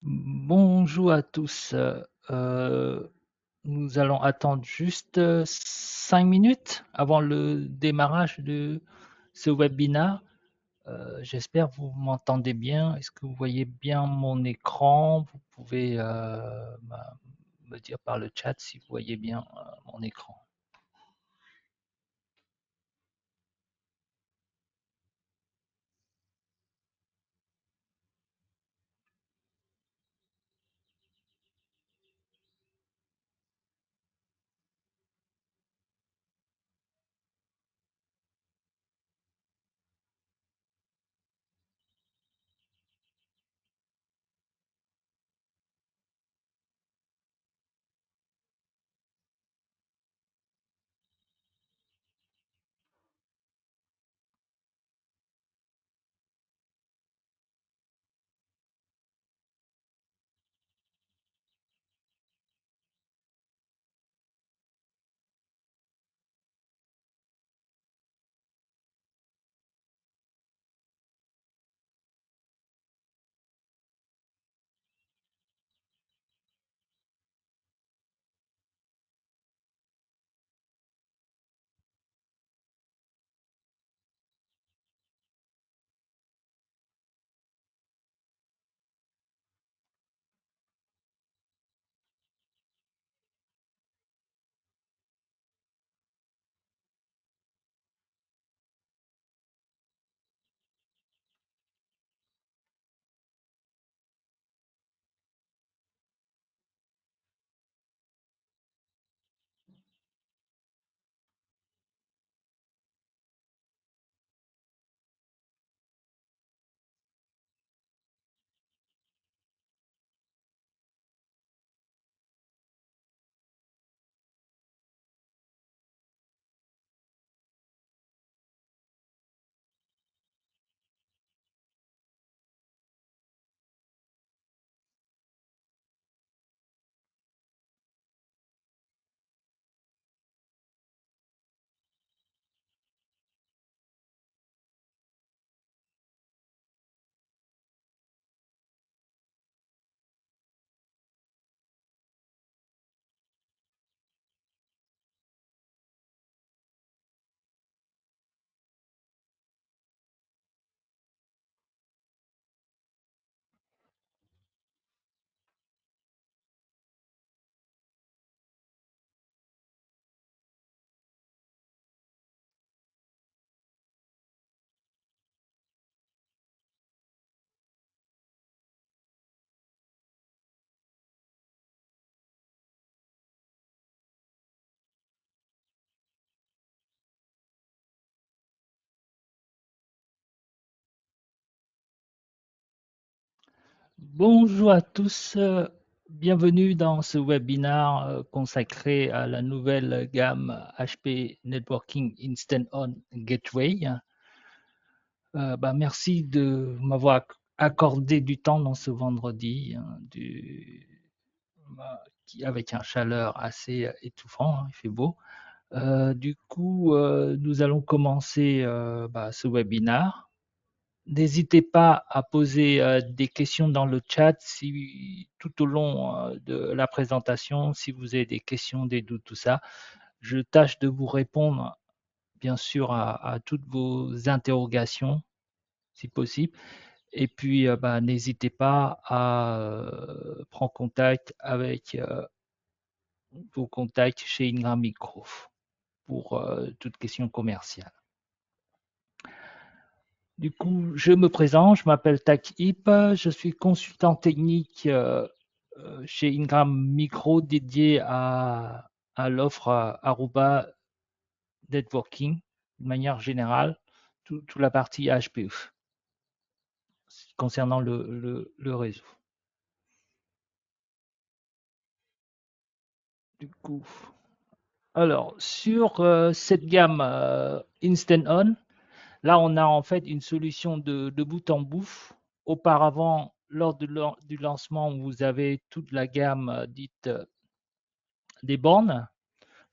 Bonjour à tous. Nous allons attendre juste 5 minutes avant le démarrage de ce webinaire. J'espère que vous m'entendez bien. Est-ce que vous voyez bien mon écran? Vous pouvez me dire par le chat si vous voyez bien mon écran. Bonjour à tous. Bienvenue dans ce webinaire consacré à la nouvelle gamme HP Networking Instant On Gateway. Merci de m'avoir accordé du temps dans ce vendredi avec un chaleur assez étouffant, hein, il fait beau. Nous allons commencer ce webinaire. N'hésitez pas à poser des questions dans le chat si, tout au long de la présentation, si vous avez des questions, des doutes, tout ça. Je tâche de vous répondre, bien sûr, à toutes vos interrogations, si possible. Et puis, n'hésitez pas à prendre contact avec vos contacts chez Ingram Micro pour toute question commerciale. Du coup, je me présente, je m'appelle Tak Ip, je suis consultant technique chez Ingram Micro dédié à l'offre Aruba Networking de manière générale, toute la partie HPE concernant le réseau. Du coup, alors, sur cette gamme Instant On, là, on a en fait une solution de bout en bout. Auparavant, lors du lancement, vous avez toute la gamme dite des bornes.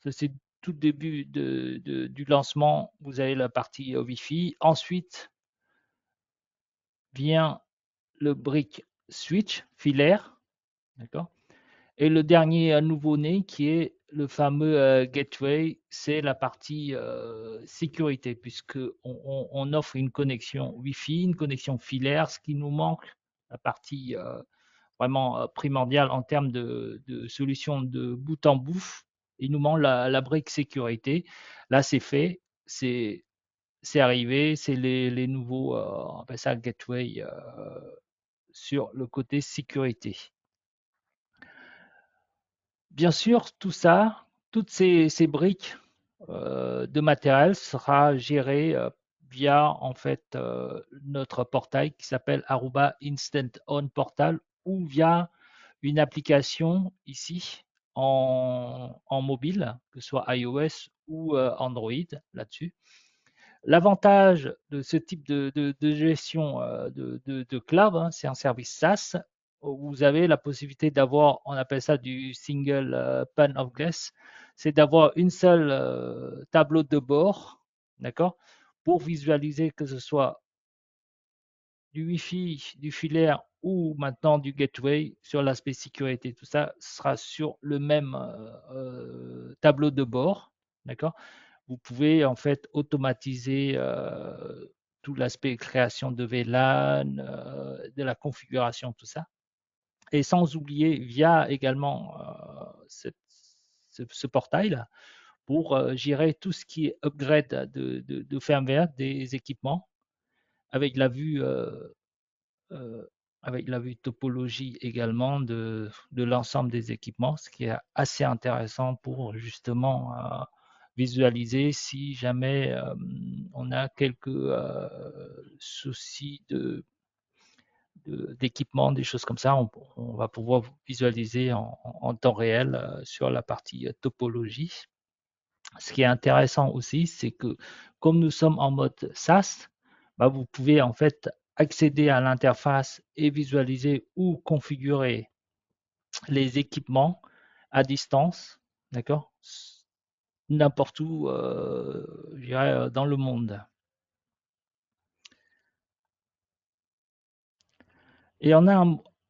Ça, c'est tout début du lancement. Vous avez la partie Wi-Fi. Ensuite vient le brick switch filaire, d'accord? Et le dernier nouveau-né qui est le fameux gateway, c'est la partie sécurité, puisque on offre une connexion Wi-Fi, une connexion filaire, ce qui nous manque, la partie vraiment primordiale en termes de solution de bout en bout. Il nous manque la brique sécurité. Là, c'est fait, c'est arrivé, c'est les nouveaux, on appelle ça gateway sur le côté sécurité. Bien sûr, tout ça, toutes ces briques de matériel sera géré via en fait notre portail qui s'appelle Aruba Instant On Portal ou via une application ici en mobile, que ce soit iOS ou Android là-dessus. L'avantage de ce type de gestion de cloud, hein, c'est un service SaaS où vous avez la possibilité d'avoir, on appelle ça du single pane of glass, c'est d'avoir une seule tableau de bord, d'accord, pour visualiser que ce soit du Wi-Fi, du filaire ou maintenant du gateway sur l'aspect sécurité. Tout ça sera sur le même tableau de bord, d'accord. Vous pouvez en fait automatiser tout l'aspect création de VLAN, de la configuration, tout ça. Et sans oublier, via également ce portail-là, pour gérer tout ce qui est upgrade de firmware des équipements avec la vue euh, avec la vue topologie également de l'ensemble des équipements, ce qui est assez intéressant pour justement visualiser si jamais on a quelques soucis d'équipement, des choses comme ça, on va pouvoir visualiser en temps réel sur la partie topologie. Ce qui est intéressant aussi, c'est que comme nous sommes en mode SaaS, bah, vous pouvez en fait accéder à l'interface et visualiser ou configurer les équipements à distance, d'accord, n'importe où, je dirais, dans le monde. Et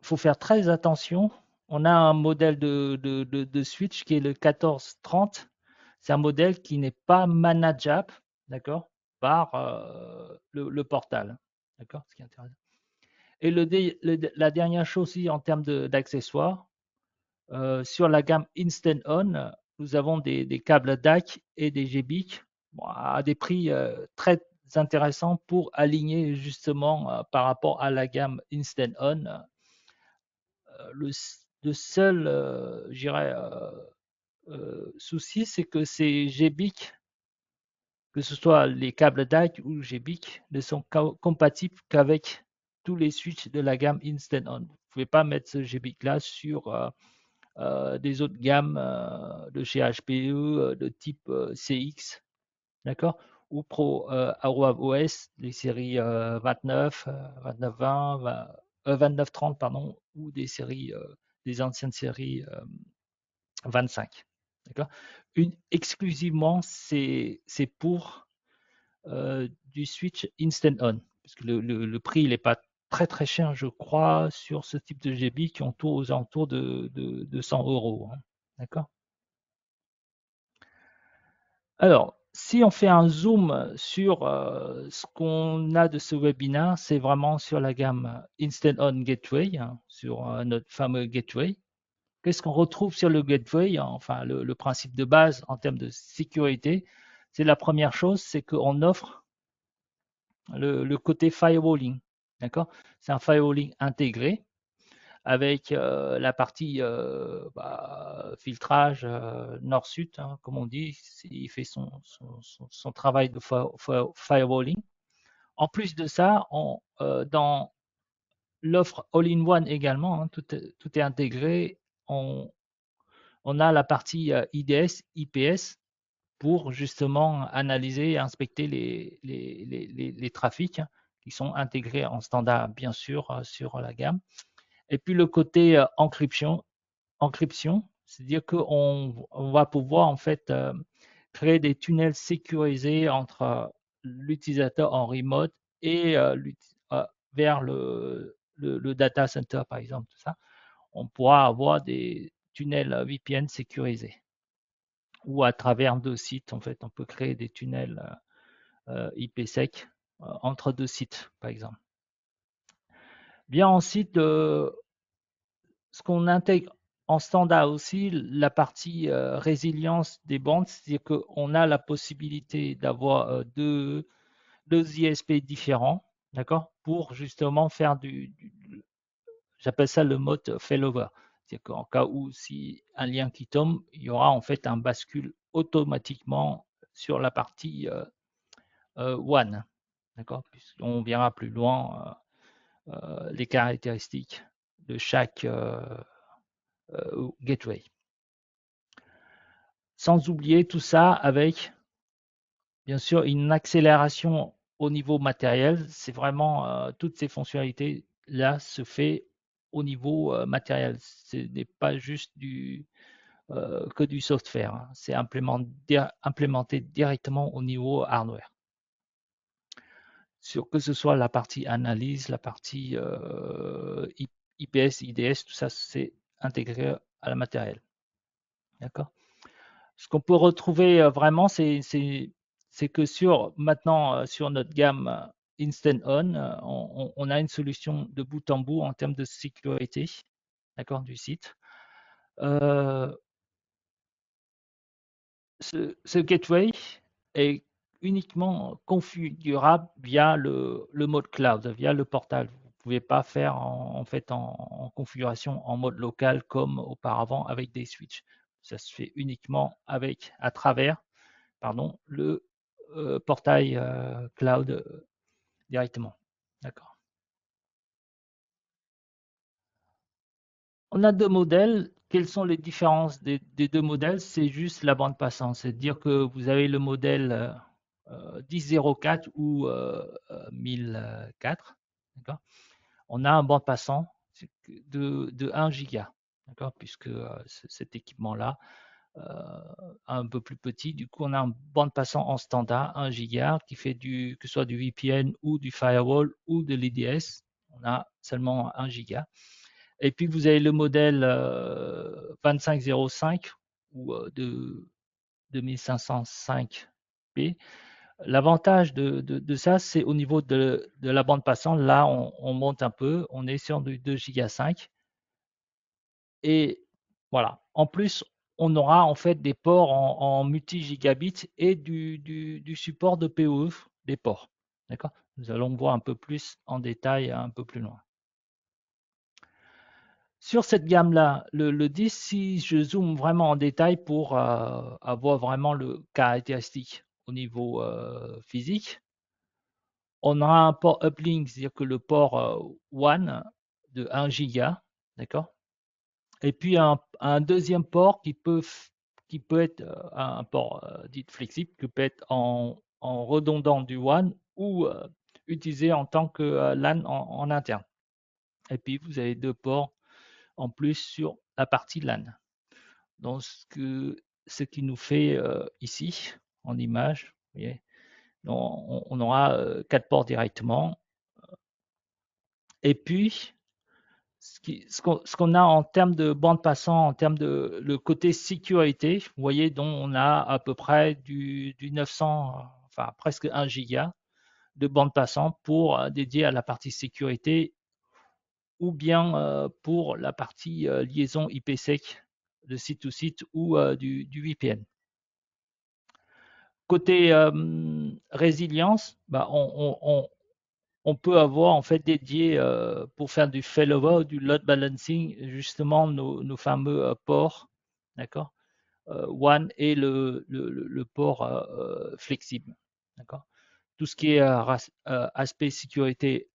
faut faire très attention. On a un modèle de switch qui est le 1430. C'est un modèle qui n'est pas manageable, d'accord, par le portal, d'accord, ce qui est intéressant. Et la dernière chose aussi en termes d'accessoires, sur la gamme Instant On, nous avons des câbles DAC et des GBIC bon, à des prix très intéressants pour aligner justement par rapport à la gamme Instant On. Le, le seul, je dirais, souci, c'est que ces GBIC, que ce soit les câbles DAC ou GBIC, ne sont compatibles qu'avec tous les switches de la gamme Instant On. Vous ne pouvez pas mettre ce GBIC-là sur des autres gammes de chez HPE de type CX, d'accord, ou Pro Aruba OS, les séries 29, 2920, 2930, pardon, ou des anciennes séries 25. D'accord. Exclusivement, c'est pour du switch Instant On, parce que le prix, il n'est pas très très cher, je crois, sur ce type de GB qui ont tout aux alentours de 100 euros. Hein. D'accord. Alors, si on fait un zoom sur ce qu'on a de ce webinaire, c'est vraiment sur la gamme Instant On Gateway, hein, sur notre fameux gateway. Qu'est-ce qu'on retrouve sur le gateway? Enfin, le principe de base en termes de sécurité, c'est la première chose, c'est qu'on offre le côté firewalling. D'accord? C'est un firewalling intégré avec la partie filtrage nord-sud, hein, comme on dit. Il fait son travail de firewalling. En plus de ça, dans l'offre all-in-one également, hein, tout est intégré. On a la partie IDS, IPS pour justement analyser et inspecter les trafics hein, qui sont intégrés en standard, bien sûr, sur la gamme. Et puis le côté encryption, c'est-à-dire qu'on va pouvoir en fait créer des tunnels sécurisés entre l'utilisateur en remote et vers le data center, par exemple, tout ça, on pourra avoir des tunnels VPN sécurisés. Ou à travers deux sites, en fait, on peut créer des tunnels IPsec entre deux sites, par exemple. Bien ensuite, ce qu'on intègre en standard aussi, la partie résilience des bandes, c'est-à-dire qu'on a la possibilité d'avoir deux ISP différents, d'accord, pour justement faire j'appelle ça le mode failover. C'est-à-dire qu'en cas où si un lien qui tombe, il y aura en fait un bascule automatiquement sur la partie WAN, d'accord, puisqu'on verra plus loin les caractéristiques de chaque gateway. Sans oublier tout ça avec, bien sûr, une accélération au niveau matériel. C'est vraiment toutes ces fonctionnalités là se fait au niveau matériel. Ce n'est pas juste que du software, hein. C'est implémenté directement au niveau hardware. Sur que ce soit la partie analyse, la partie IPS, IDS, tout ça, c'est intégré à la matériel. D'accord. Ce qu'on peut retrouver vraiment, c'est que maintenant, sur notre gamme Instant On, on a une solution de bout en bout en termes de sécurité, d'accord, du site. Ce gateway est uniquement configurable via le mode cloud, via le portal. Vous ne pouvez pas faire en fait en configuration en mode local comme auparavant avec des switches. Ça se fait uniquement à travers le portail cloud directement. D'accord. On a deux modèles. Quelles sont les différences des deux modèles? C'est juste la bande passante. C'est-à-dire que vous avez le modèle 1004 ou 1004. D'accord. On a un bande passant de 1 giga. D'accord, puisque cet équipement-là un peu plus petit. Du coup, on a un bande passant en standard, 1 giga, qui fait que ce soit du VPN ou du firewall ou de l'IDS. On a seulement 1 giga. Et puis, vous avez le modèle 2505 ou de 2505p. L'avantage de ça, c'est au niveau de la bande passante. Là, on monte un peu. On est sur du 2 giga 5. Et voilà. En plus, on aura en fait des ports en multi-gigabits et du support de PoE des ports. D'accord. Nous allons voir un peu plus en détail un peu plus loin. Sur cette gamme-là, le 10, si je zoome vraiment en détail pour avoir vraiment le caractéristique au niveau physique, on aura un port uplink, c'est-à-dire que le port WAN de 1 giga, d'accord. Et puis un deuxième port qui peut être un port dit flexible, qui peut être en redondant du WAN ou utilisé en tant que LAN en interne. Et puis vous avez deux ports en plus sur la partie LAN. Donc ce qui nous fait ici en image, vous voyez, on aura 4 ports directement. Et puis ce qu'on a en termes de bande passant, en termes de le côté sécurité, vous voyez, dont on a à peu près du 900, enfin presque 1 giga de bande passant pour dédié à la partie sécurité ou bien pour la partie liaison IPsec de site to site ou du VPN. Côté résilience, bah, on peut avoir en fait dédié pour faire du failover, du load balancing, justement nos fameux ports, d'accord, WAN et le port flexible, d'accord. Tout ce qui est aspect sécurité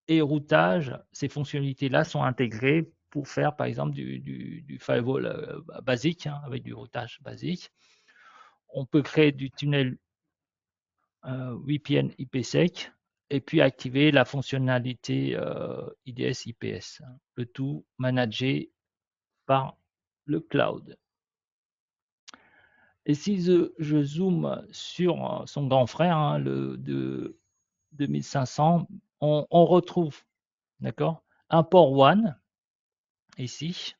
et routage, ces fonctionnalités-là sont intégrées pour faire par exemple du firewall basique, hein, avec du routage basique. On peut créer du tunnel VPN IPsec et puis activer la fonctionnalité IDS IPS, hein, le tout managé par le cloud. Et si je zoome sur son grand frère, hein, le de 2500, on retrouve, d'accord, un port WAN ici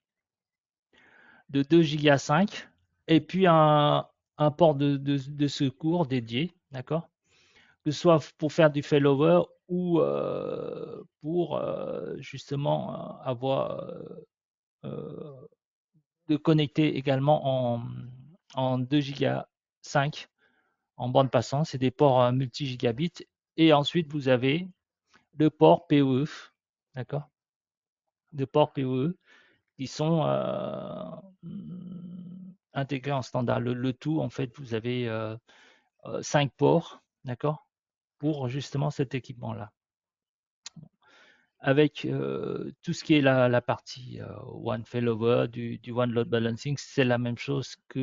de 2 Go 5 et puis un port de secours dédié, d'accord? Que ce soit pour faire du failover ou pour justement avoir de connecter également en 2 Go 5 en bande passante. C'est des ports multi-gigabits. Et ensuite, vous avez le port PoE, d'accord? De ports PoE qui sont intégrés en standard. Le tout, en fait, vous avez 5 ports, d'accord? Pour justement cet équipement-là. Avec tout ce qui est la partie One Failover, du One Load Balancing, c'est la même chose que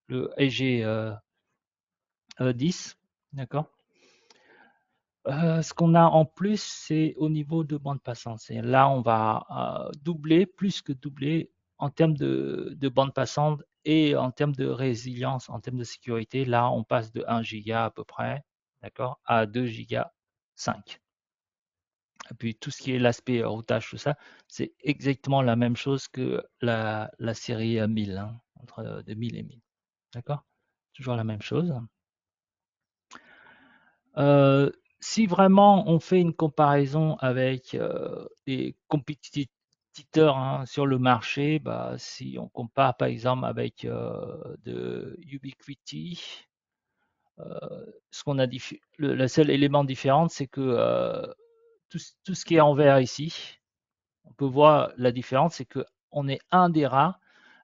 le EG 10, d'accord? Ce qu'on a en plus, c'est au niveau de bande passante. Là, on va doubler, plus que doubler en termes de bande passante et en termes de résilience, en termes de sécurité. Là, on passe de 1 giga à peu près, d'accord, à 2 giga 5. Et puis tout ce qui est l'aspect routage, tout ça, c'est exactement la même chose que la série 1000, hein, entre de 1000 et 1000. D'accord? Toujours la même chose. Euh, Si vraiment on fait une comparaison avec les compétiteurs hein, sur le marché, bah, si on compare par exemple avec de Ubiquiti, ce qu'on a le seul élément différent, c'est que tout ce qui est en vert ici, on peut voir la différence, c'est que on est un des rares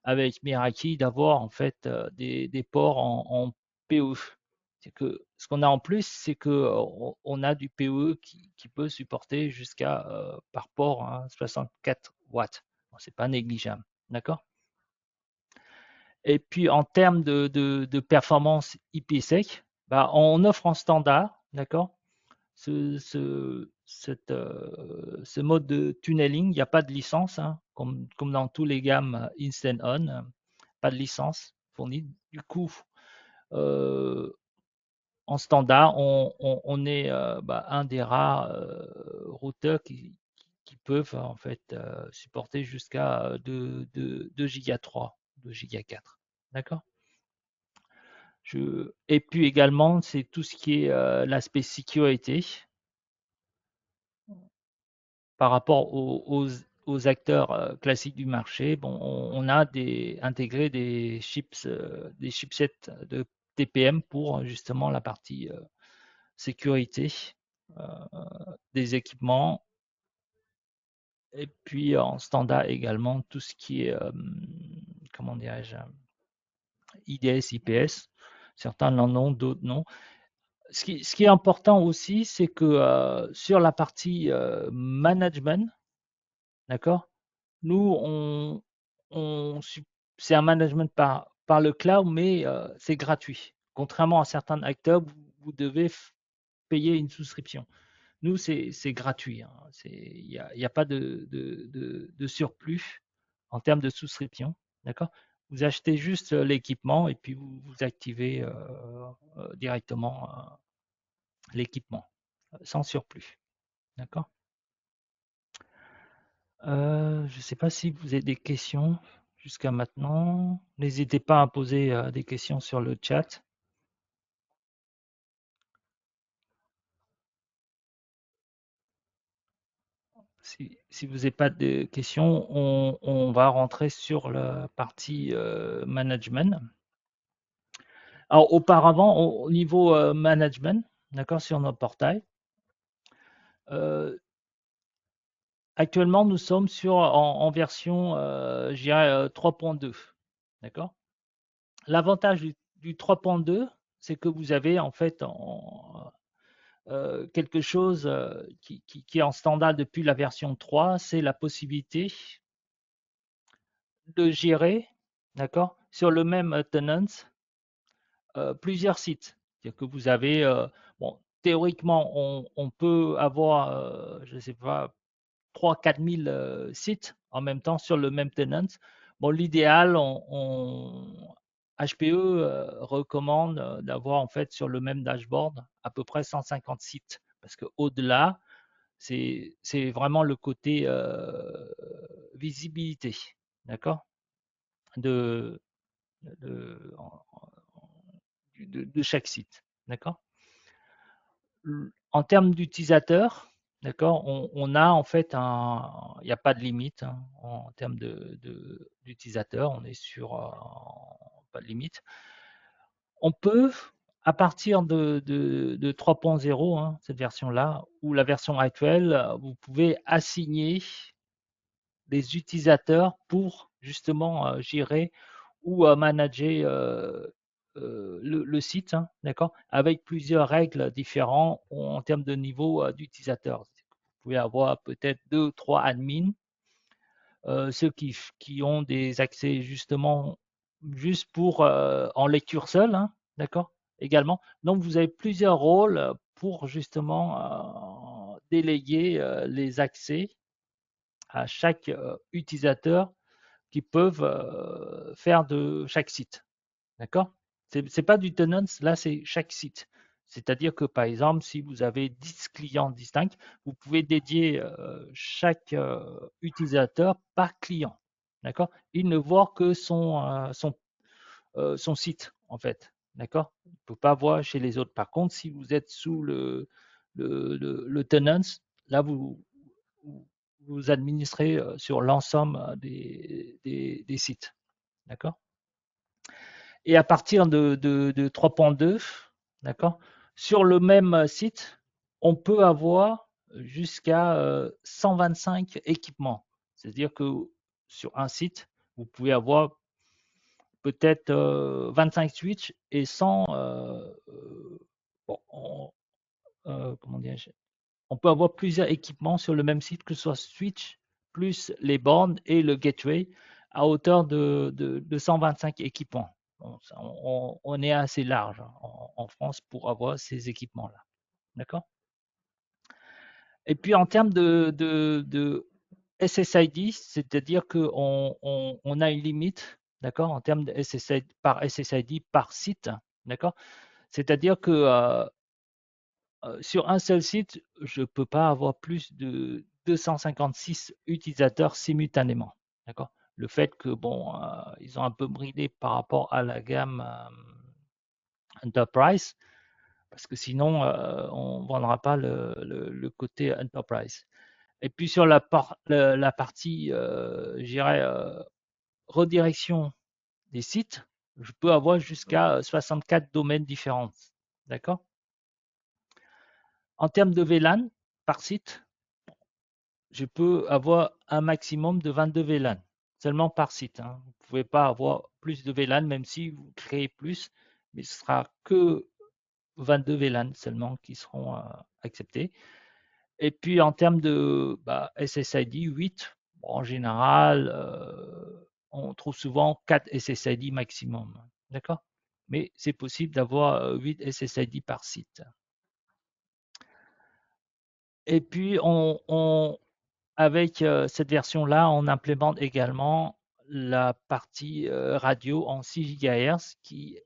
avec Meraki d'avoir en fait des ports en PE. C'est que ce qu'on a en plus, c'est que on a du PE qui peut supporter jusqu'à par port hein, 64 watts. Bon, c'est pas négligeable, d'accord? Et puis en termes de performance IPsec, bah, on offre en standard, d'accord? Ce mode de tunneling, il n'y a pas de licence, hein, comme dans tous les gammes Instant On, pas de licence fournie. Du coup, euh, en standard, on est bah, un des rares routeurs qui peuvent en fait supporter jusqu'à 2 giga 3, 2 giga 4. D'accord? Et puis également, c'est tout ce qui est l'aspect sécurité par rapport aux acteurs classiques du marché. Bon, on a intégré des chipsets de TPM pour justement la partie sécurité euh, des équipements. Et puis en standard également tout ce qui est, comment dirais-je, IDS, IPS. Certains en ont, d'autres non. Ce qui est important aussi, c'est que sur la partie management, d'accord, nous, on c'est un management par le cloud, mais c'est gratuit. Contrairement à certains acteurs, vous devez payer une souscription. Nous, c'est gratuit, hein. Il y a pas de surplus en termes de souscription. D'accord? Vous achetez juste l'équipement et puis vous activez directement l'équipement sans surplus. D'accord? Je ne sais pas si vous avez des questions jusqu'à maintenant. N'hésitez pas à poser des questions sur le chat. Si vous n'avez pas de questions, on va rentrer sur la partie management. Alors, auparavant, au niveau management, d'accord, sur notre portail, euh, actuellement, nous sommes en version, je dirais, 3.2. D'accord? L'avantage du 3.2, c'est que vous avez en fait quelque chose qui est en standard depuis la version 3, c'est la possibilité de gérer, d'accord, sur le même tenant, plusieurs sites. C'est-à-dire que vous avez, bon, théoriquement, on peut avoir, je ne sais pas, 3 4 000 sites en même temps sur le même tenant. Bon, l'idéal, HPE recommande d'avoir en fait sur le même dashboard à peu près 150 sites parce que au-delà, C'est vraiment le côté visibilité, d'accord, de, de, de chaque site, d'accord. En termes d'utilisateurs, d'accord, on a en fait il n'y a pas de limite hein, en termes d'utilisateurs, on est sur pas de limite. On peut, à partir de 3.0, hein, cette version-là, ou la version actuelle, vous pouvez assigner des utilisateurs pour justement gérer ou manager le site, hein, d'accord, avec plusieurs règles différentes en termes de niveau d'utilisateur. Vous pouvez avoir peut-être 2 ou 3 admins, ceux qui ont des accès justement juste pour en lecture seule, hein, d'accord, également. Donc vous avez plusieurs rôles pour justement déléguer les accès à chaque utilisateur qui peuvent faire de chaque site. D'accord. C'est pas du tenants, là c'est chaque site. C'est-à-dire que par exemple, si vous avez 10 clients distincts, vous pouvez dédier chaque utilisateur par client. D'accord. Il ne voit que son site, en fait. D'accord. Il ne peut pas voir chez les autres. Par contre, si vous êtes sous le tenants, là, vous administrez sur l'ensemble des sites. D'accord. Et à partir de 3.2, d'accord, sur le même site, on peut avoir jusqu'à 125 équipements. C'est-à-dire que sur un site, vous pouvez avoir peut-être 25 switches et 100, bon, comment dire, on peut avoir plusieurs équipements sur le même site, que ce soit switch plus les bornes et le gateway à hauteur de 125 équipements. On est assez large hein, en France pour avoir ces équipements-là. D'accord. Et puis en termes de SSID, c'est-à-dire qu'on a une limite, d'accord, en termes de SSID par site, d'accord. C'est-à-dire que sur un seul site, je ne peux pas avoir plus de 256 utilisateurs simultanément. D'accord. Le fait que, bon, ils ont un peu bridé par rapport à la gamme Enterprise, parce que sinon, on ne vendra pas le côté Enterprise. Et puis sur la partie, je dirais, redirection des sites, je peux avoir jusqu'à 64 domaines différents. D'accord. En termes de VLAN par site, je peux avoir un maximum de 22 VLAN, seulement par site. Hein. Vous ne pouvez pas avoir plus de VLAN, même si vous créez plus, mais ce sera que 22 VLAN seulement qui seront acceptés. Et puis en termes de SSID, 8, bon, en général, on trouve souvent 4 SSID maximum. D'accord. Mais c'est possible d'avoir 8 SSID par site. Et puis, avec cette version-là, on implémente également la partie radio en 6 GHz qui,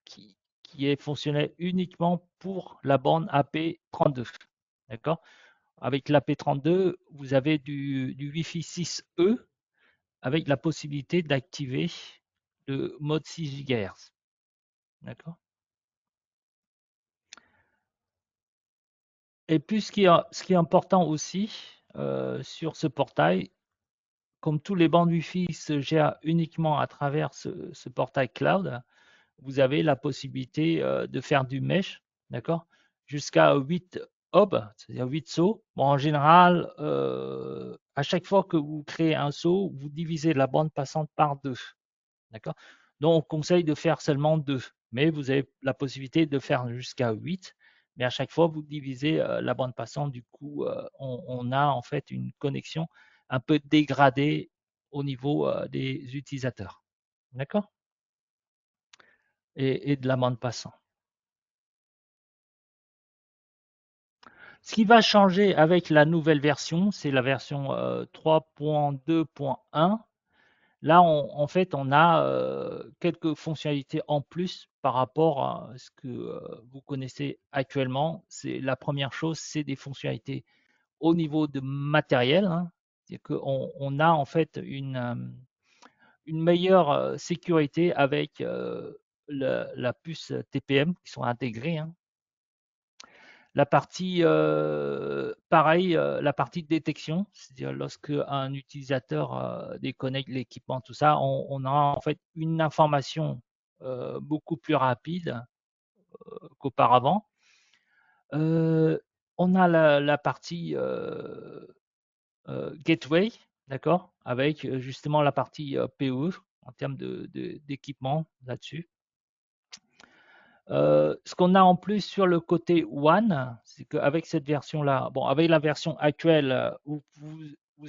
qui est fonctionnelle uniquement pour la bande AP32. D'accord. Avec l'AP32, vous avez du Wi-Fi 6E avec la possibilité d'activer le mode 6 GHz. D'accord. Et puis, ce qui est important aussi sur ce portail, comme tous les bandes Wi-Fi se gèrent uniquement à travers ce portail cloud, vous avez la possibilité de faire du mesh, d'accord, jusqu'à 8 hubs, c'est-à-dire 8 sauts. Bon, en général, à chaque fois que vous créez un saut, vous divisez la bande passante par 2, d'accord. Donc, on conseille de faire seulement 2, mais vous avez la possibilité de faire jusqu'à 8. Mais à chaque fois, vous divisez la bande passante. Du coup, on a en fait une connexion un peu dégradée au niveau des utilisateurs. D'accord. Et de la bande passante. Ce qui va changer avec la nouvelle version, c'est la version 3.2.1. Là, en fait, on a quelques fonctionnalités en plus par rapport à ce que vous connaissez actuellement. C'est la première chose, c'est des fonctionnalités au niveau de matériel, hein, c'est qu'on a en fait une meilleure sécurité avec la puce TPM qui sont intégrées, hein. La partie, pareil, la partie de détection, c'est-à-dire lorsque un utilisateur déconnecte l'équipement, tout ça, on a en fait une information beaucoup plus rapide qu'auparavant. Euh, on a la partie gateway, d'accord, avec justement la partie PE en termes d'équipement là-dessus. Ce qu'on a en plus sur le côté One, c'est qu'avec cette version-là, bon, avec la version actuelle, vous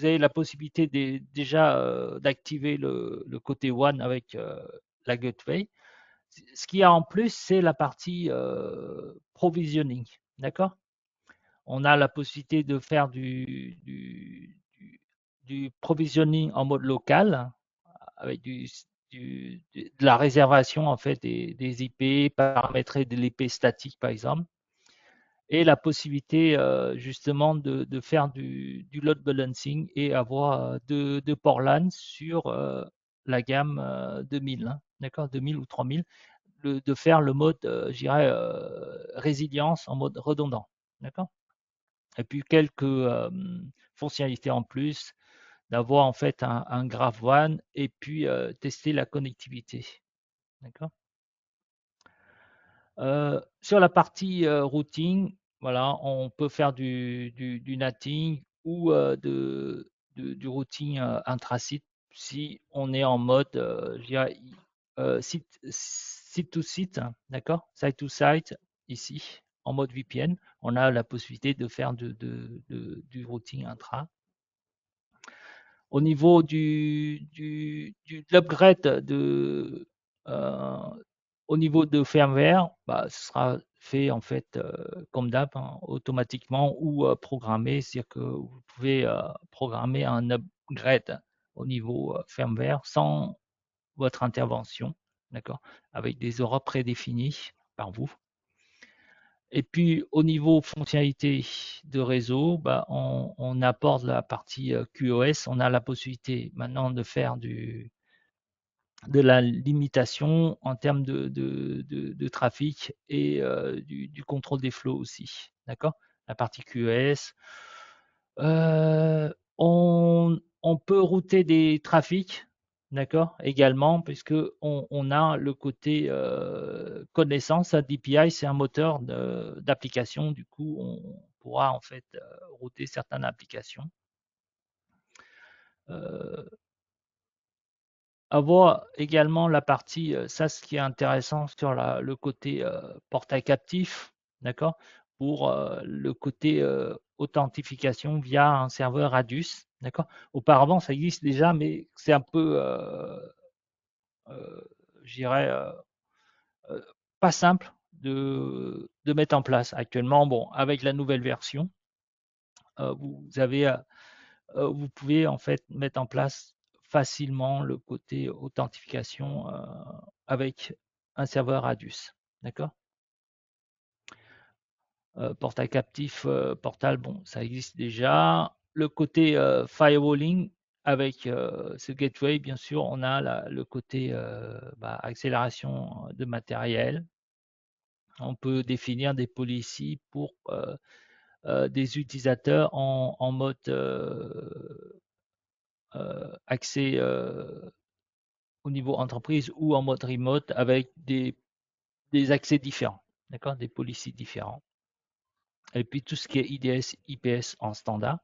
avez la possibilité déjà d'activer le côté One avec la Gateway. Ce qu'il y a en plus, c'est la partie provisioning. D'accord? On a la possibilité de faire du provisioning en mode local avec de la réservation en fait des IP, paramétrer de l'IP statique par exemple, et la possibilité justement de faire du load balancing et avoir deux ports LAN sur la gamme 2000, hein, d'accord, 2000 ou 3000, de faire le mode, je dirais, résilience en mode redondant, d'accord. Et puis quelques fonctionnalités en plus, d'avoir en fait un Graph One et puis tester la connectivité. D'accord. Sur la partie routing, voilà, on peut faire du NATing ou du routing intra-site si on est en mode, je dirais, site to site, hein, d'accord, site to site, ici, en mode VPN, on a la possibilité de faire du routing intra. Au niveau de l'upgrade euh, au niveau de firmware, bah, ce sera fait en fait comme d'hab, hein, automatiquement ou programmé, c'est-à-dire que vous pouvez programmer un upgrade au niveau firmware sans votre intervention, d'accord, avec des horaires prédéfinis par vous. Et puis au niveau fonctionnalité de réseau, bah, on apporte la partie QoS. On a la possibilité maintenant de faire de la limitation en termes de trafic et du contrôle des flows aussi. D'accord. La partie QoS. On peut router des trafics, d'accord, également, puisque on a le côté connaissance. DPI, c'est un moteur d'application. Du coup, on pourra en fait router certaines applications. Euh, Avoir également la partie, ça ce qui est intéressant sur le côté portail captif, d'accord, pour le côté authentification via un serveur Radius, d'accord. Auparavant, ça existe déjà, mais c'est un peu, je dirais, euh, pas simple de mettre en place actuellement. Bon, avec la nouvelle version, vous avez vous pouvez en fait mettre en place facilement le côté authentification avec un serveur Radius. D'accord. Portail captif, portal, bon, ça existe déjà. Le côté firewalling, avec ce gateway, bien sûr, on a le côté accélération de matériel. On peut définir des policies pour des utilisateurs en mode accès au niveau entreprise ou en mode remote avec des accès différents, d'accord, des policies différents. Et puis tout ce qui est IDS, IPS en standard.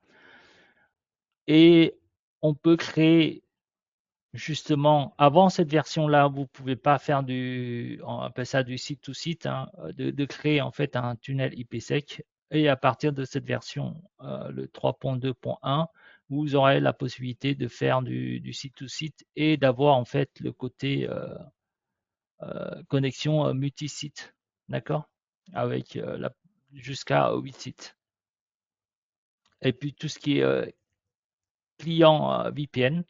Et on peut créer justement, avant cette version-là, vous ne pouvez pas faire on appelle ça du site to site, hein, de créer en fait un tunnel IPsec. Et à partir de cette version, le 3.2.1, vous aurez la possibilité de faire du site to site et d'avoir en fait le côté connexion multi-site, d'accord, avec jusqu'à 8 sites. Et puis tout ce qui est client VPN,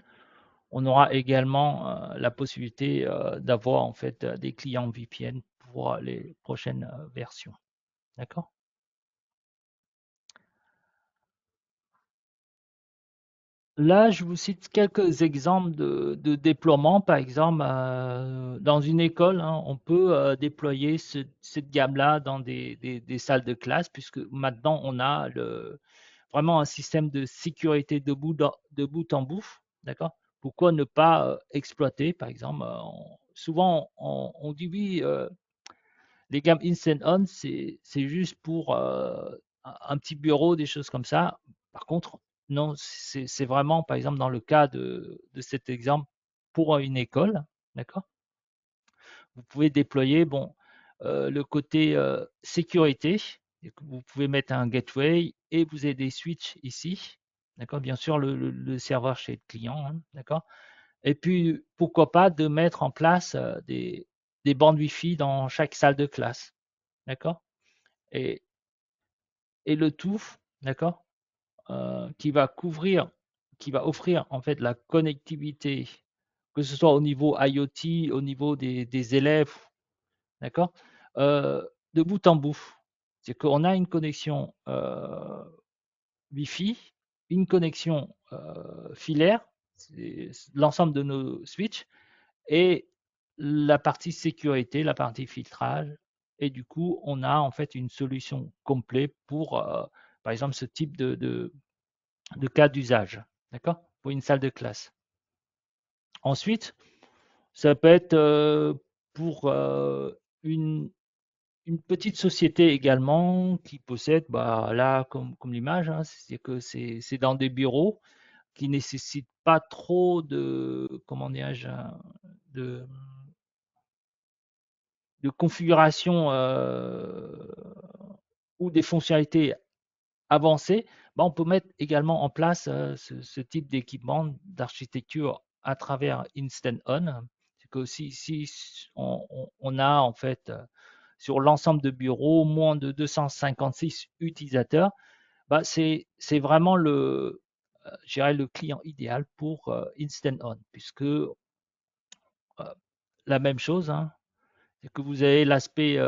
on aura également la possibilité d'avoir en fait des clients VPN pour les prochaines versions. D'accord. Là, je vous cite quelques exemples de déploiement. Par exemple, dans une école, hein, on peut déployer cette gamme-là dans des salles de classe, puisque maintenant, on a vraiment un système de sécurité de bout en bout. D'accord? Pourquoi ne pas exploiter, par exemple, souvent on dit oui, les gammes Instant On, c'est juste pour un petit bureau, des choses comme ça. Par contre, non, c'est vraiment, par exemple, dans le cas de cet exemple, pour une école, d'accord? Vous pouvez déployer, bon, le côté sécurité. Vous pouvez mettre un gateway et vous avez des switches ici, d'accord? Bien sûr, le serveur chez le client, hein, d'accord? Et puis, pourquoi pas de mettre en place des bandes Wi-Fi dans chaque salle de classe, d'accord? Et, et le tout, d'accord, qui va offrir en fait la connectivité, que ce soit au niveau IoT, au niveau des élèves, d'accord, euh, de bout en bout. C'est qu'on a une connexion Wi-Fi, une connexion filaire, c'est l'ensemble de nos switches, et la partie sécurité, la partie filtrage. Et du coup, on a en fait une solution complète pour, par exemple, ce type de cas d'usage. D'accord? Pour une salle de classe. Ensuite, ça peut être pour une petite société également qui possède, bah, là, comme l'image, hein, c'est que c'est dans des bureaux qui ne nécessitent pas trop de, comment dirais-je, de, de configuration ou des fonctionnalités avancées, bah, on peut mettre également en place ce type d'équipement d'architecture à travers Instant On. C'est que si on a en fait sur l'ensemble de bureaux moins de 256 utilisateurs, bah, c'est vraiment je dirais le client idéal pour Instant On, puisque la même chose, hein, c'est que vous avez l'aspect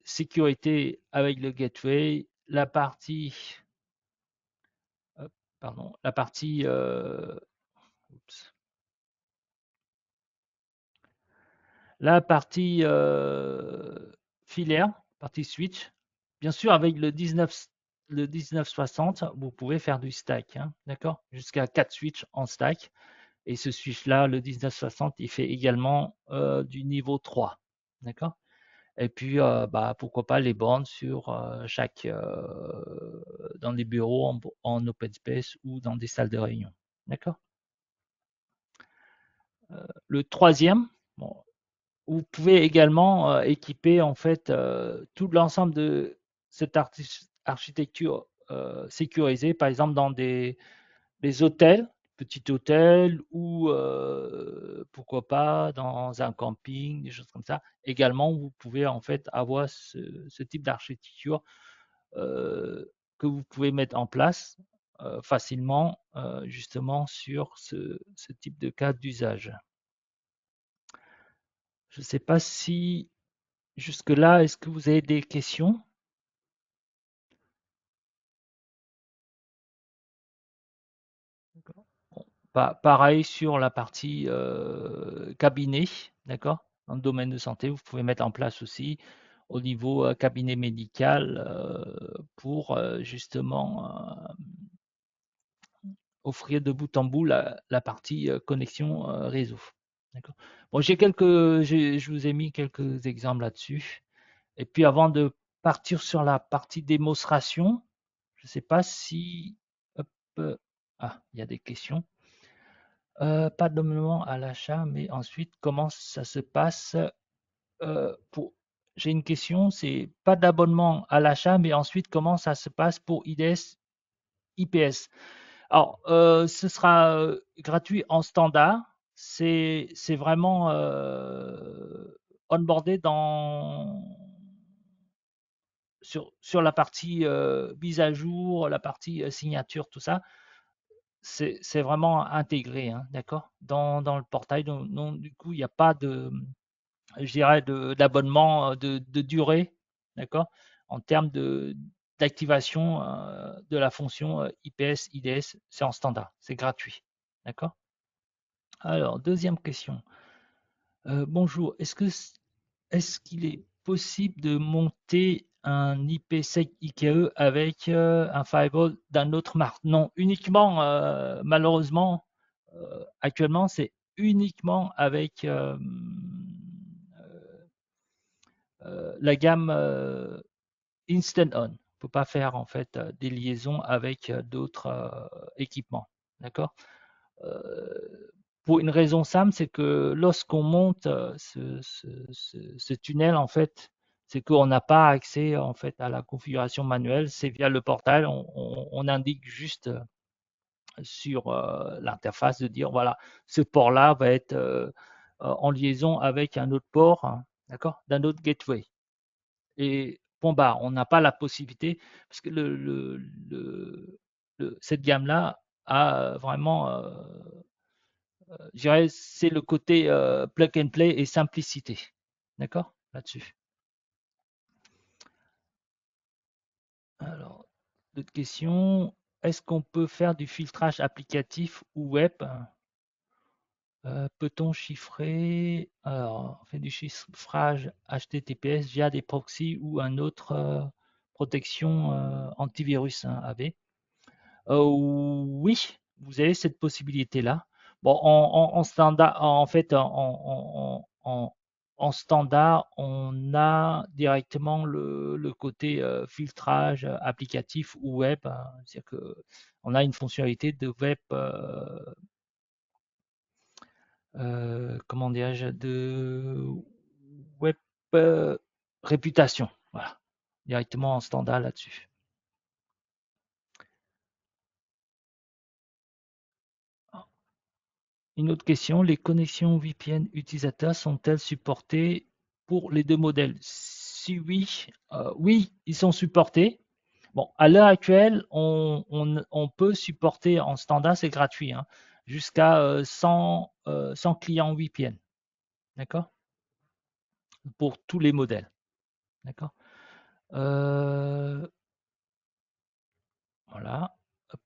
sécurité avec le gateway, euh, la partie, oups, la partie filaire, partie switch. Bien sûr, avec le 1960, vous pouvez faire du stack, hein, d'accord? Jusqu'à 4 switches en stack. Et ce switch-là, le 1960, il fait également du niveau 3, d'accord? Et puis, bah, pourquoi pas les bornes sur dans les bureaux en open space ou dans des salles de réunion. D'accord? Le troisième, bon, vous pouvez également équiper en fait tout l'ensemble de cette architecture sécurisée, par exemple dans des hôtels, petits hôtels ou pourquoi pas dans un camping, des choses comme ça. Également, vous pouvez en fait avoir ce type d'architecture euh, que vous pouvez mettre en place facilement justement sur ce type de cas d'usage. Je ne sais pas si jusque-là, est-ce que vous avez des questions? Bon, pareil sur la partie cabinet, d'accord? Dans le domaine de santé, vous pouvez mettre en place aussi au niveau cabinet médical pour justement offrir de bout en bout la partie connexion réseau. D'accord. Bon, je vous ai mis quelques exemples là-dessus. Et puis avant de partir sur la partie démonstration, je ne sais pas si, hop, il y a des questions. Pas d'abonnement à l'achat, mais ensuite, comment ça se passe pour... J'ai une question, c'est pas d'abonnement à l'achat, mais ensuite, comment ça se passe pour IDS, IPS? Alors, ce sera gratuit en standard. C'est vraiment onboardé sur la partie mise à jour, la partie signature, tout ça. C'est vraiment intégré, hein, d'accord, dans le portail. Donc, du coup, il n'y a pas je dirais, d'abonnement de durée, d'accord, en termes d'activation de la fonction IPS, IDS, c'est en standard, c'est gratuit. D'accord? Alors, deuxième question. Bonjour, est-ce qu'il est possible de monter un IPsec IKE avec un firewall d'un autre marque? Non, uniquement, malheureusement, actuellement, c'est uniquement avec la gamme Instant On. On ne peut pas faire en fait des liaisons avec d'autres équipements. D'accord? Pour une raison simple, c'est que lorsqu'on monte ce tunnel, en fait, c'est qu'on n'a pas accès en fait à la configuration manuelle. C'est via le portail, on indique juste sur l'interface de dire voilà, ce port-là va être en liaison avec un autre port, hein, d'accord, d'un autre gateway. Et bon, bah, on n'a pas la possibilité, parce que cette gamme-là a vraiment, je dirais, c'est le côté plug and play et simplicité. D'accord? Là-dessus. Alors, d'autres questions. Est-ce qu'on peut faire du filtrage applicatif ou web? Peut-on chiffrer? Alors, on fait du chiffrage HTTPS via des proxys ou un autre protection antivirus, hein, AV? Oui, vous avez cette possibilité-là. Bon, en standard, en fait, en standard, on a directement le côté filtrage applicatif ou web, hein. C'est-à-dire que on a une fonctionnalité de web, comment dirais-je, de web réputation. Voilà, directement en standard là-dessus. Une autre question, les connexions VPN utilisateurs sont-elles supportées pour les deux modèles? Si oui, oui, ils sont supportés. Bon, à l'heure actuelle, on peut supporter en standard, c'est gratuit, hein, jusqu'à 100 clients VPN, d'accord? Pour tous les modèles, d'accord? Euh, voilà. Hop,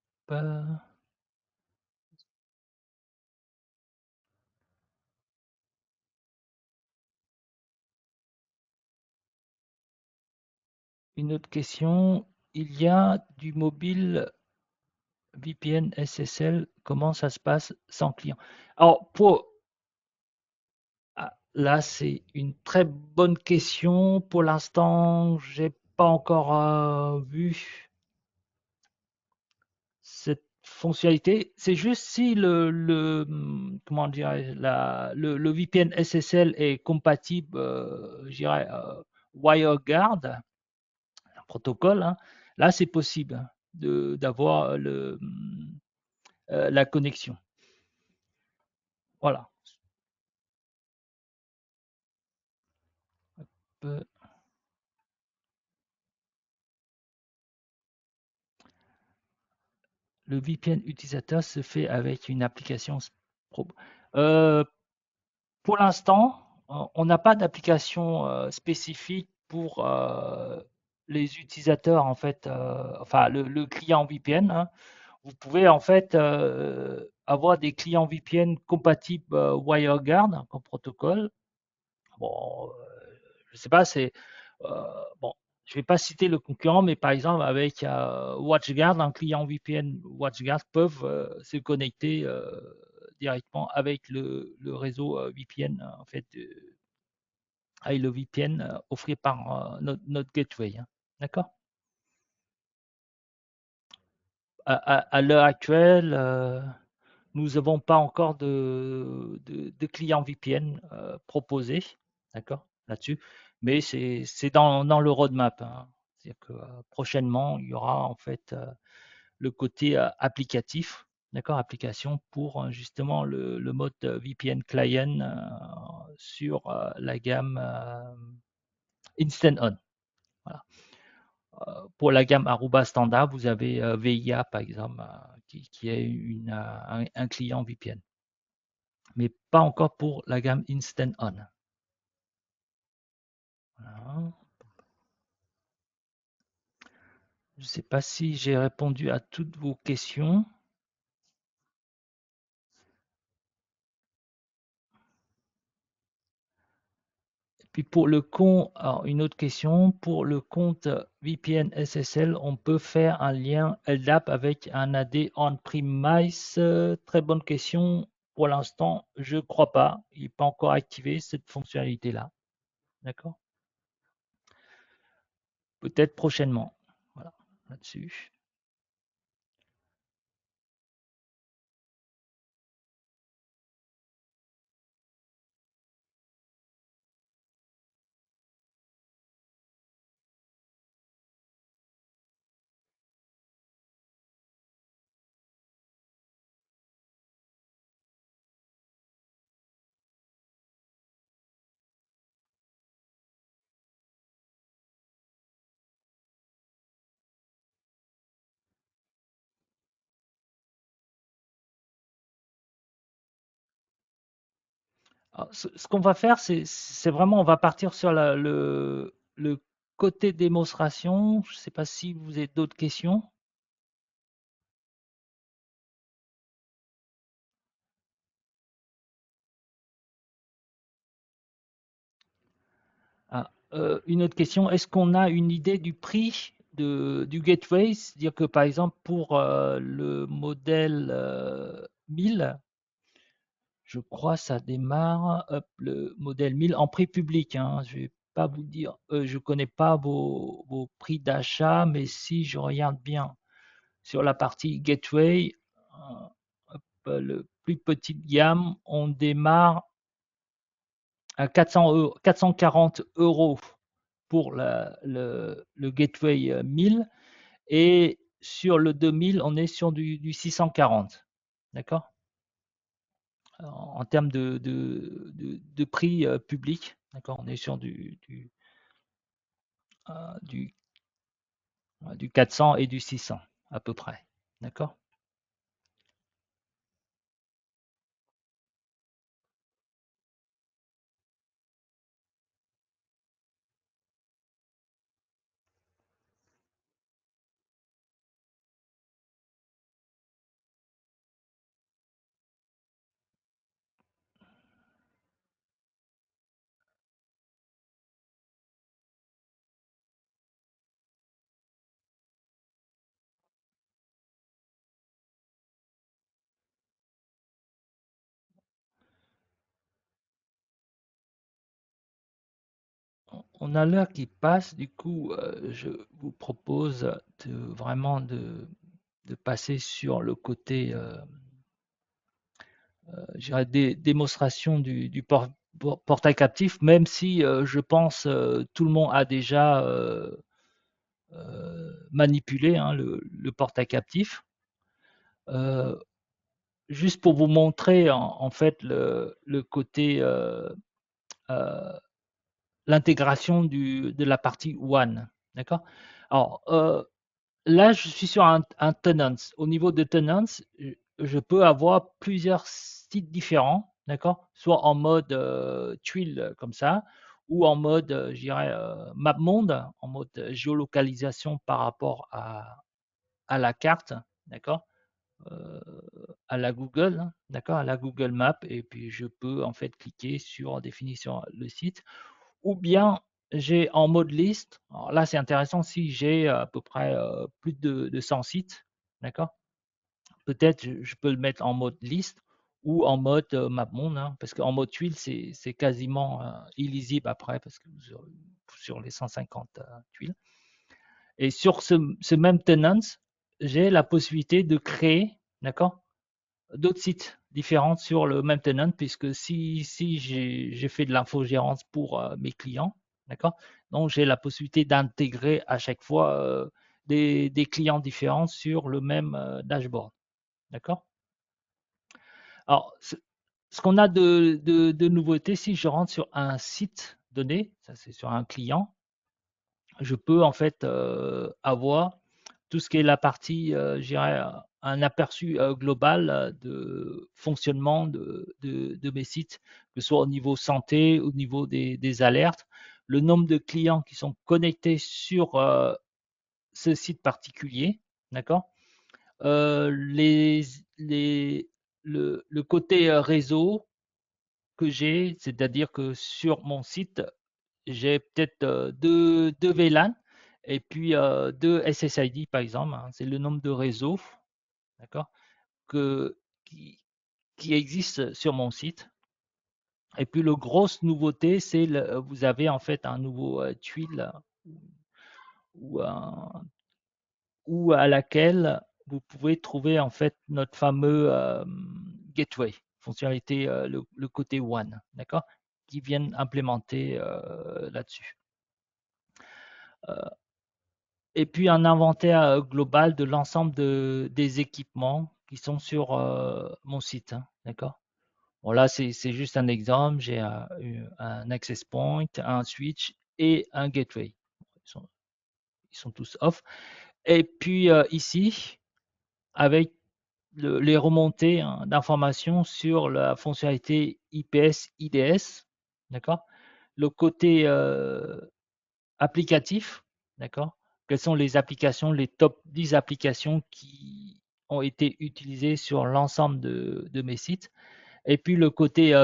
une autre question, il y a du mobile VPN SSL, comment ça se passe sans client? Alors, là, c'est une très bonne question. Pour l'instant, j'ai pas encore vu cette fonctionnalité. C'est juste si comment dirais le VPN SSL est compatible, je dirais, WireGuard, un protocole, hein. Là, c'est possible, hein, d'avoir la connexion. Voilà. Euh, Le VPN utilisateur se fait avec une application pro. Euh, pour l'instant, on n'a pas d'application spécifique pour les utilisateurs, en fait, enfin le client VPN, hein. Vous pouvez en fait avoir des clients VPN compatibles WireGuard, hein, comme protocole. Bon, je sais pas, c'est bon. Je vais pas citer le concurrent, mais par exemple avec WatchGuard, un client VPN WatchGuard peuvent se connecter directement avec le réseau VPN en fait avec le VPN offert par notre gateway, hein. D'accord? À l'heure actuelle, nous n'avons pas encore de clients VPN proposés, d'accord, là-dessus, mais c'est dans le roadmap, hein. C'est-à-dire que prochainement, il y aura en fait le côté applicatif, d'accord, application pour justement le mode VPN client sur la gamme Instant On. Voilà. Pour la gamme Aruba standard, vous avez VIA par exemple, qui est un client VPN, mais pas encore pour la gamme Instant On. Voilà. Je ne sais pas si j'ai répondu à toutes vos questions. Puis pour le compte, alors une autre question, pour le compte VPN SSL, on peut faire un lien LDAP avec un AD on-premise? Très bonne question. Pour l'instant, je ne crois pas. Il n'est pas encore activé cette fonctionnalité-là. D'accord? Peut-être prochainement. Voilà, là-dessus. Alors, ce qu'on va faire, c'est vraiment, on va partir sur le côté démonstration. Je ne sais pas si vous avez d'autres questions. Ah, une autre question, est-ce qu'on a une idée du prix du gateway? C'est-à-dire que par exemple, pour le modèle 1000, je crois ça démarre, hop, le modèle 1000 en prix public, hein, je vais pas vous dire, je connais pas vos prix d'achat, mais si je regarde bien sur la partie gateway, hop, le plus petite gamme, on démarre à 440 euros pour le Gateway 1000 et sur le 2000, on est sur du 640. D'accord? En termes de prix public, d'accord? On est sur du, du 400 et du 600 à peu près. D'accord? On a l'heure qui passe, du coup, je vous propose vraiment de passer sur le côté je dirais démonstration du portail captif, même si je pense tout le monde a déjà manipulé, hein, le portail captif. Euh, Juste pour vous montrer en fait le côté euh, l'intégration de la partie One. D'accord? Alors, là, je suis sur un tenant. Au niveau de tenants, je peux avoir plusieurs sites différents, d'accord? Soit en mode tuile comme ça, ou en mode, je dirais, map monde, en mode géolocalisation par rapport à la carte, d'accord? Euh, à la Google, hein, d'accord? À la Google Map, et puis je peux en fait cliquer sur définition le site, ou bien j'ai en mode liste. Alors là, c'est intéressant si j'ai à peu près plus de 100 sites, d'accord? Peut-être je peux le mettre en mode liste ou en mode MapMonde, hein, parce qu'en mode tuile, c'est quasiment illisible après, parce que sur les 150 tuiles. Et sur ce même tenant, j'ai la possibilité de créer, d'accord, d'autres sites différents sur le même tenant, puisque si j'ai fait de l'infogérance pour mes clients, d'accord, donc j'ai la possibilité d'intégrer à chaque fois des clients différents sur le même dashboard, d'accord. Alors, ce qu'on a de nouveauté, si je rentre sur un site donné, ça c'est sur un client, je peux en fait avoir tout ce qui est la partie, je dirais, un aperçu global de fonctionnement de mes sites, que ce soit au niveau santé, au niveau des alertes, le nombre de clients qui sont connectés sur ce site particulier, d'accord? Euh, les, les, le côté réseau que j'ai, c'est-à-dire que sur mon site, j'ai peut-être deux VLAN et puis deux SSID par exemple, hein. C'est le nombre de réseaux, d'accord, que, qui, qui existent sur mon site. Et puis, le grosse nouveauté, c'est vous avez en fait un nouveau tuile ou, ou à laquelle vous pouvez trouver en fait notre fameux gateway, fonctionnalité, le côté One, d'accord, qui viennent implémenter là-dessus. Et puis un inventaire global de l'ensemble des équipements qui sont sur mon site, hein, d'accord. Bon, là, c'est juste un exemple. J'ai un access point, un switch et un gateway. Ils sont tous off. Et puis ici, avec les remontées, hein, d'informations sur la fonctionnalité IPS, IDS, d'accord? Le côté applicatif, d'accord? Quelles sont les applications, les top 10 applications qui ont été utilisées sur l'ensemble de mes sites? Et puis le côté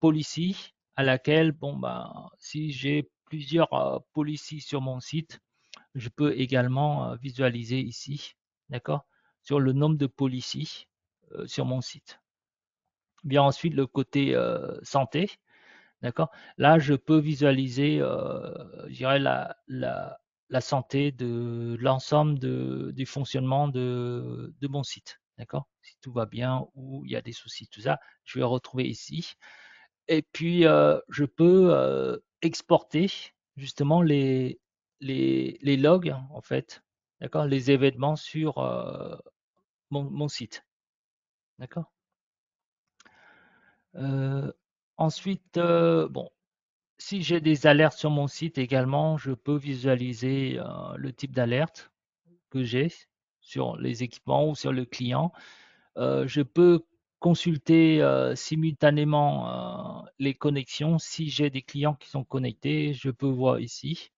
policy, à laquelle, bon, bah, si j'ai plusieurs policies sur mon site, je peux également visualiser ici, d'accord, sur le nombre de policies sur mon site. Bien ensuite, le côté santé, d'accord. Là, je peux visualiser, je dirais, la santé de l'ensemble du fonctionnement de mon site, d'accord. Si tout va bien ou il y a des soucis, tout ça, je vais retrouver ici. Et puis, je peux exporter justement les logs, en fait, d'accord, les événements sur mon site, d'accord. Euh, Ensuite, bon, si j'ai des alertes sur mon site également, je peux visualiser le type d'alerte que j'ai sur les équipements ou sur le client. Je peux consulter simultanément les connexions. Si j'ai des clients qui sont connectés, je peux voir ici.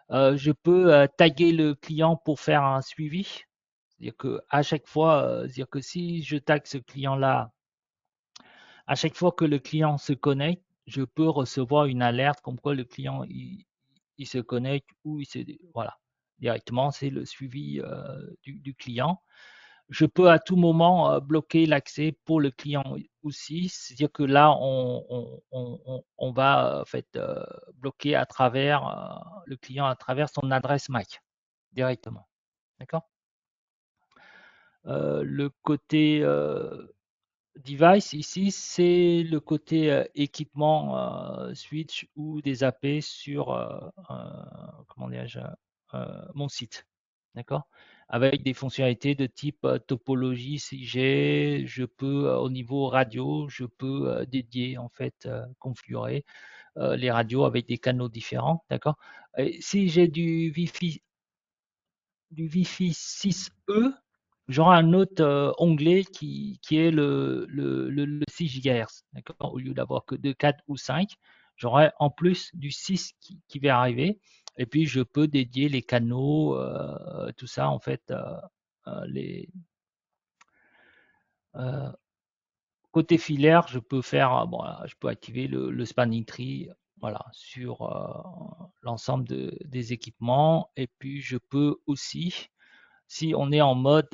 Je peux taguer le client pour faire un suivi. C'est-à-dire que à chaque fois, c'est-à-dire que si je tag ce client-là, à chaque fois que le client se connecte, je peux recevoir une alerte comme quoi le client il se connecte ou il se voilà, directement, c'est le suivi du client. Je peux à tout moment bloquer l'accès pour le client aussi, c'est-à-dire que là on va en fait bloquer à travers le client à travers son adresse MAC directement, d'accord. Le côté device ici, c'est le côté équipement switch ou des AP sur comment dirais-je, mon site, d'accord? Avec des fonctionnalités de type topologie, si je peux au niveau radio, je peux dédier en fait configurer les radios avec des canaux différents, d'accord? Et si j'ai du Wi-Fi 6E, j'aurai un autre onglet qui est le 6 GHz. D'accord. Au lieu d'avoir que 2, 4 ou 5, j'aurai en plus du 6 qui va arriver. Et puis, je peux dédier les canaux, tout ça, en fait, les, euh, côté filaire, je peux faire, bon, je peux activer le spanning tree, voilà, sur l'ensemble des équipements. Et puis, je peux aussi, si on est en mode,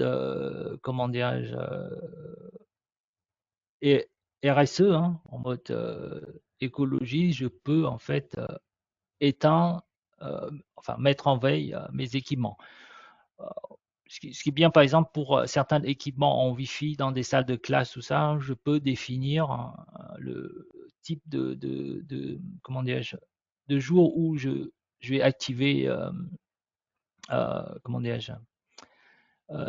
comment dirais-je, RSE, hein, en mode écologie, je peux en fait éteindre, enfin mettre en veille mes équipements. Euh, ce qui est bien, par exemple, pour certains équipements en Wi-Fi dans des salles de classe, tout ça, je peux définir hein, le type comment dirais-je, de jour où je vais activer, comment dirais-je,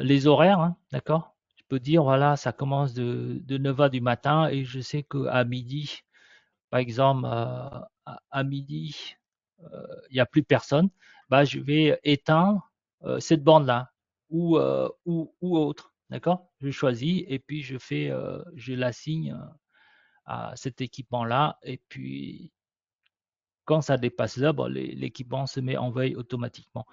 les horaires, hein, d'accord? Je peux dire, voilà, ça commence de 9h du matin et je sais qu'à midi, par exemple, à midi, il n'y a plus personne, bah, je vais éteindre cette borne-là ou autre, d'accord? Je choisis et puis je l'assigne à cet équipement-là et puis quand ça dépasse là, bon, l'équipement se met en veille automatiquement.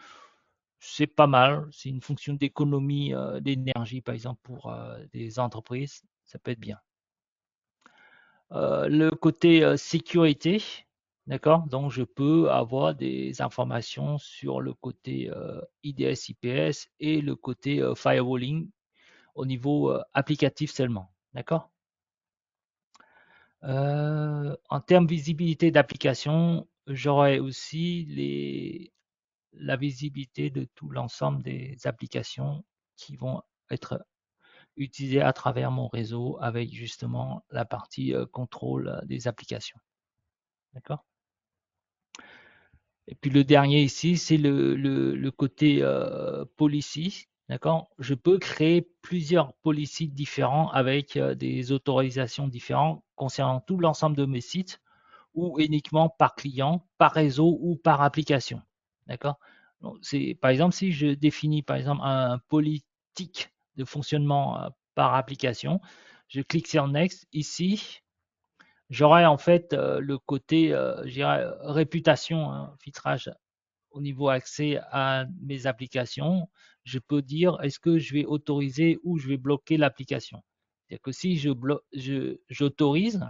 c'est pas mal. C'est une fonction d'économie d'énergie, par exemple, pour des entreprises. Ça peut être bien. Le côté sécurité, d'accord? Donc, je peux avoir des informations sur le côté IDS, IPS et le côté firewalling au niveau applicatif seulement, d'accord? En termes de visibilité d'application, j'aurai aussi la visibilité de tout l'ensemble des applications qui vont être utilisées à travers mon réseau avec justement la partie contrôle des applications. D'accord? Et puis le dernier ici, c'est le côté policy. D'accord? Je peux créer plusieurs policies différents avec des autorisations différentes concernant tout l'ensemble de mes sites ou uniquement par client, par réseau ou par application. D'accord? Donc, c'est, par exemple, si je définis par exemple un politique de fonctionnement par application, je clique sur Next. Ici, j'aurai en fait le côté, je dirais, réputation, hein, filtrage au niveau accès à mes applications. Je peux dire est-ce que je vais autoriser ou je vais bloquer l'application. C'est-à-dire que si j'autorise,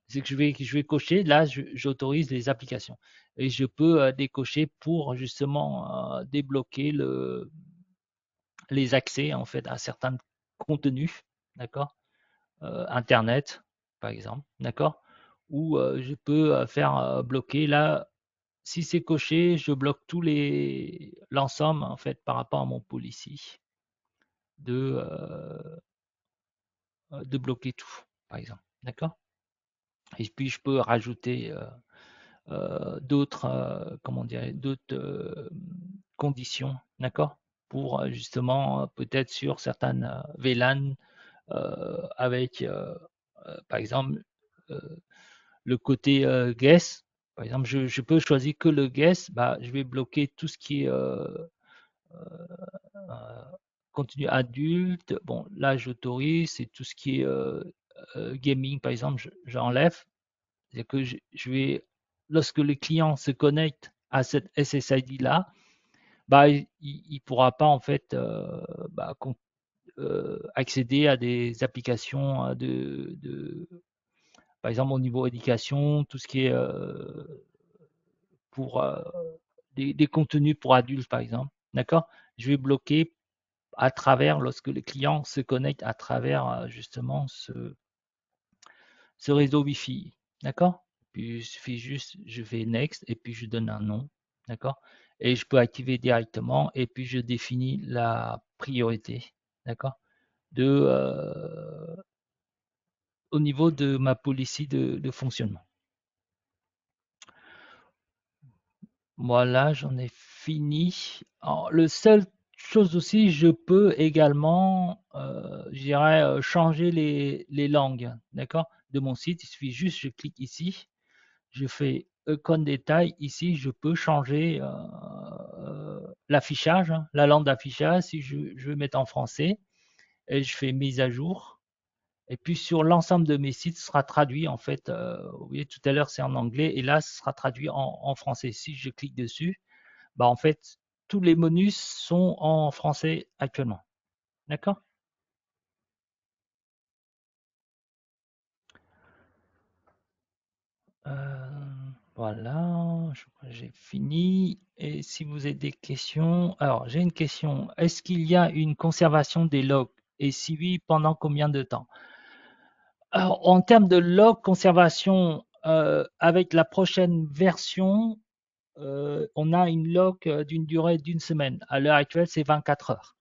c'est que je vais cocher, là, j'autorise les applications. Et je peux décocher pour justement débloquer les accès en fait à certains contenus, d'accord, Internet, par exemple, d'accord, ou je peux faire bloquer là. Si c'est coché, je bloque l'ensemble en fait par rapport à mon policy de bloquer tout, par exemple, d'accord. Et puis je peux rajouter d'autres, comment dire, d'autres conditions, d'accord, pour justement peut-être sur certaines VLAN avec, par exemple, euh, le côté guest. Par exemple, je peux choisir que le guest, bah, je vais bloquer tout ce qui est contenu adulte. Bon, là, j'autorise, c'est tout ce qui est gaming, par exemple, j'enlève. C'est que je vais, lorsque le client se connecte à cette SSID-là, bah, il ne pourra pas en fait bah, accéder à des applications par exemple au niveau éducation, tout ce qui est pour des contenus pour adultes, par exemple. D'accord? Je vais bloquer à travers, lorsque le client se connecte à travers justement ce réseau Wi-Fi. D'accord? Puis il suffit juste, je fais Next et puis je donne un nom. D'accord? Et je peux activer directement et puis je définis la priorité. D'accord? Au niveau de ma policy de fonctionnement. Voilà, j'en ai fini. Alors, le seul chose aussi, je peux également, je dirais, changer les langues, d'accord, de mon site. Il suffit juste, je clique ici, je fais icône détail. Ici, je peux changer l'affichage, hein, la langue d'affichage. Si je veux mettre en français, et je fais mise à jour. Et puis sur l'ensemble de mes sites, ce sera traduit en fait. Vous voyez, tout à l'heure c'est en anglais et là ce sera traduit en français. Si je clique dessus, bah en fait tous les menus sont en français actuellement. D'accord? Voilà, je crois que j'ai fini. Et si vous avez des questions, alors j'ai une question. Est-ce qu'il y a une conservation des logs? Et si oui, pendant combien de temps? Alors, en termes de log conservation, avec la prochaine version, on a une log d'une durée d'une semaine. À l'heure actuelle, c'est 24 heures.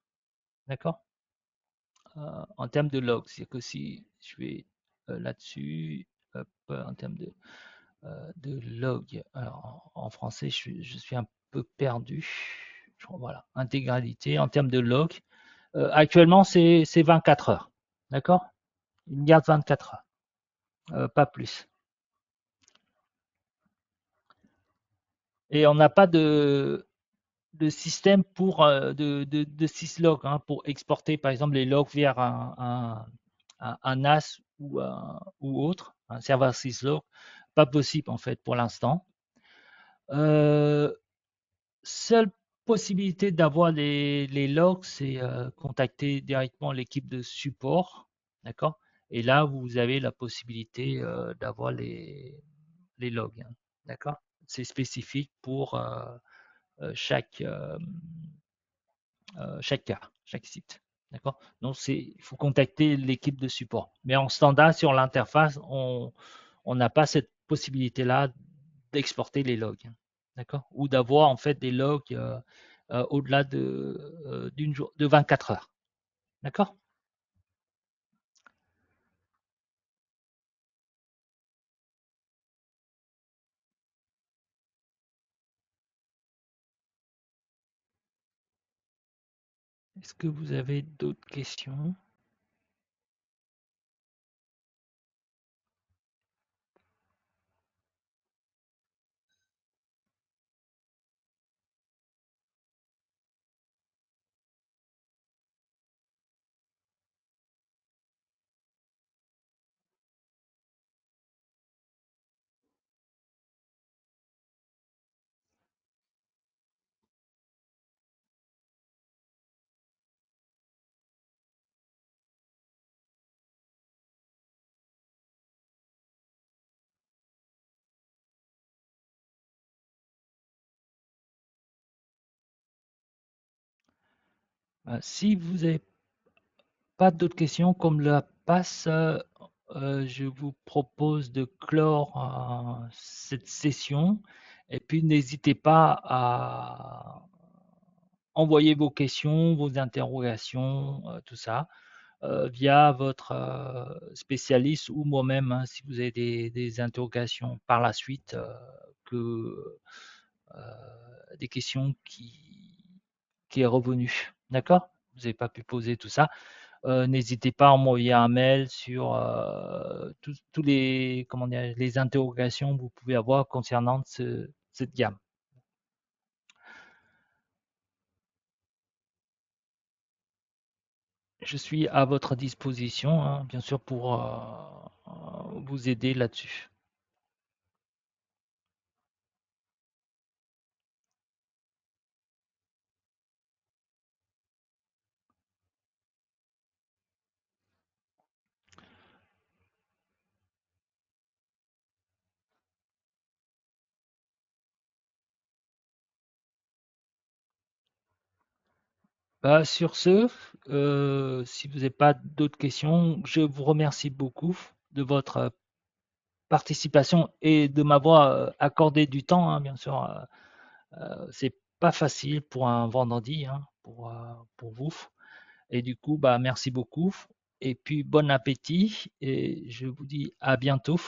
D'accord? En termes de log, c'est que si je vais là-dessus, en termes de log, alors en français, je suis un peu perdu. Voilà, intégralité. En termes de log, actuellement, c'est 24 heures. D'accord? Il garde 24 heures, pas plus. Et on n'a pas de système pour de syslog hein, pour exporter par exemple les logs vers un NAS ou autre, un serveur syslog. Pas possible en fait pour l'instant. Euh, Seul possibilité d'avoir les logs, c'est contacter directement l'équipe de support, d'accord? Et là, vous avez la possibilité d'avoir les logs, hein, d'accord? C'est spécifique pour chaque cas, chaque site, d'accord? Donc, il faut contacter l'équipe de support. Mais en standard, sur l'interface, on n'a pas cette possibilité-là d'exporter les logs, hein, d'accord? Ou d'avoir en fait des logs au-delà de 24 heures, d'accord? Est-ce que vous avez d'autres questions? Si vous n'avez pas d'autres questions, comme la passe, je vous propose de clore cette session. Et puis, n'hésitez pas à envoyer vos questions, vos interrogations, tout ça, via votre spécialiste ou moi-même, hein, si vous avez des interrogations par la suite, que des questions qui est revenue. D'accord? Vous n'avez pas pu poser tout ça. N'hésitez pas à envoyer un mail sur tous les, comment dire, les interrogations que vous pouvez avoir concernant cette gamme. Je suis à votre disposition, hein, bien sûr, pour vous aider là-dessus. Bah, sur ce, si vous n'avez pas d'autres questions, je vous remercie beaucoup de votre participation et de m'avoir accordé du temps, hein, bien sûr. C'est pas facile pour un vendredi, hein, pour vous. Et du coup, bah, merci beaucoup. Et puis, bon appétit. Et je vous dis à bientôt.